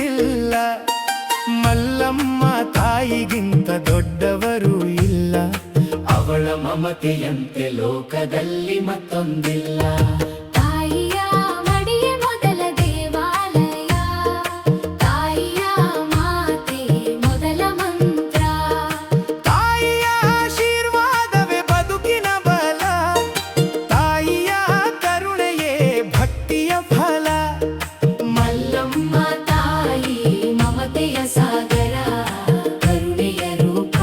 ಇಲ್ಲ. ಮಲ್ಲಮ್ಮ ತಾಯಿಗಿಂತ ದೊಡ್ಡವರು ಇಲ್ಲ. ಅವಳ ಮಮತೆಯಂತೆ ಲೋಕದಲ್ಲಿ ಮತ್ತೊಂದಿಲ್ಲ. ತಾಯಿಯ ಮಡಿಯೇ ಮೊದಲ ದೇವಾಲಯ, ತಾಯಿಯ ಮಾತೆ ಮೊದಲ ಮಂತ್ರ. ತಾಯಿಯ ಆಶೀರ್ವಾದವೇ ಬದುಕಿನ ಬಲ, ತಾಯಿಯ ಕರುಣೆಯೇ ಭಕ್ತಿಯ ಫಲ. ಮಲ್ಲಮ್ಮ ತಾಯಿ ಮಮತೆಯ ಸಾಗರ, ಕರುಣೆಯ ರೂಪ,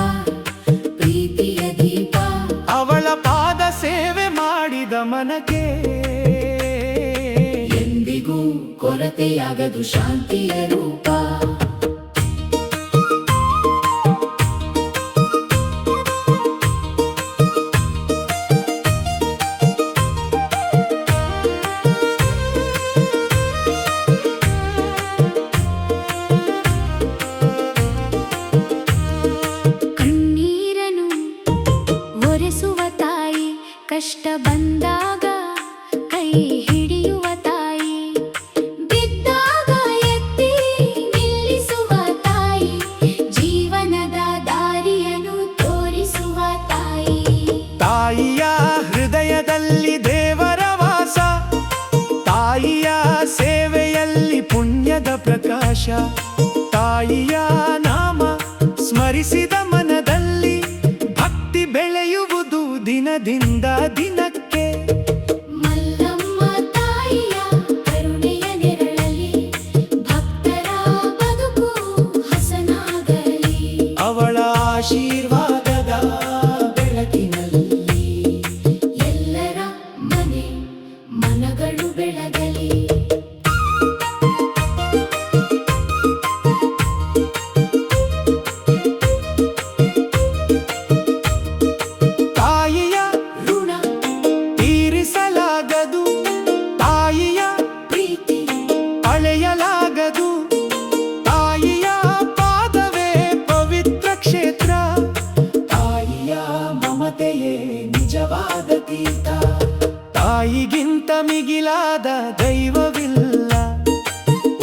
ಪ್ರೀತಿಯ ದೀಪ. ಅವಳ ಪಾದ ಸೇವೆ ಮಾಡಿದ ಮನಕ್ಕೆ ಎಂದಿಗೂ ಕೊರತೆಯಾಗದು ಶಾಂತಿಯ ರೂಪ. ಕಣ್ಣೀರನು ಒರೆಸುವ ತಾಯಿ, ಕಷ್ಟ ಬಂದಾಗ ಕೈ ಹಿಡಿಯುವ ತಾಯಿ, ಬಿದ್ದಾಗ ಎತ್ತಿ ನಿಲ್ಲಿಸುವ ತಾಯಿ, ಜೀವನದ ದಾರಿಯನ್ನು ತೋರಿಸುವ ತಾಯಿ. ತಾಯಿಯ ಹೃದಯದಲ್ಲಿ ದೇವರ ವಾಸ, ತಾಯಿಯ ಸೇವೆಯಲ್ಲಿ ಪುಣ್ಯದ ಪ್ರಕಾಶ. ತಾಯಿಯ ನಾಮ ಸ್ಮರಿಸಿದ ಮನದಲ್ಲಿ ಭಕ್ತಿ ಬೆಳೆಯುವುದು ದಿನದಿಂದ ದಿನಕ್ಕೆ. ಮಲ್ಲಮ್ಮ ತಾಯಿಯ ಕರುಣೆಯ ನೆರಳಲ್ಲಿ ಭಕ್ತರ ಬದುಕು ಹಸನಾಗಲಿ. ಅವಳ ಆಶೀರ್ವಾದದ ಬೆಳಕಿನಲ್ಲಿ ಎಲ್ಲರ ಮನೆ ಮನಗಳು ಬೆಳಗಲಿ. ತಾಯಿಯ ಋಣ ತೀರಿಸಲಾಗದು, ತಾಯಿಯ ಪ್ರೀತಿ ಅಳೆಯಲಾಗದು. ತಾಯಿಯ ಪಾದವೇ ಪವಿತ್ರ ಕ್ಷೇತ್ರ, ತಾಯಿಯ ಮಮತೆಯೇ ನಿಜವಾದ ತೀರ್ಥ. ತಾಯಿಗಿಂತ ಮಿಗಿಲಾದ ದೈವವಿಲ್ಲ,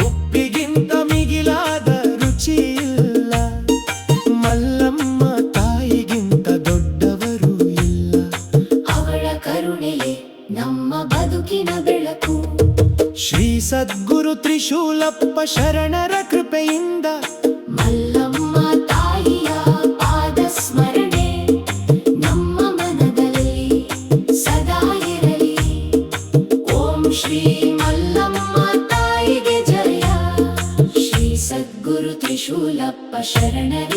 ಉಪ್ಪಿಗಿಂತ ಮಿಗಿಲಾದ ರುಚಿ ಇಲ್ಲ. ಮಲ್ಲಮ್ಮ ತಾಯಿಗಿಂತ ದೊಡ್ಡವರು ಇಲ್ಲ. ಅವಳ ಕರುಣೆಯೇ ನಮ್ಮ ಬದುಕಿನ ಬೆಳಕು. ಶ್ರೀ ಸದ್ಗುರು ತ್ರಿಶೂಲಪ್ಪ ಶರಣರ ಕೃಪೆಯಿಂದ ಮಲ್ಲಮ್ಮ ತಾಯಿಯ ಪಾದ ಸ್ಮರಣೆ ನಮ್ಮ ಮನದಲ್ಲಿ ಸದಾ ಇರಲಿ. ಓಂ ಶ್ರೀ ಮಲ್ಲಮ್ಮ ತಾಯಿಗೆ ಜಯ. ಶ್ರೀ ಸದ್ಗುರು ತ್ರಿಶೂಲಪ್ಪ ಶರಣರ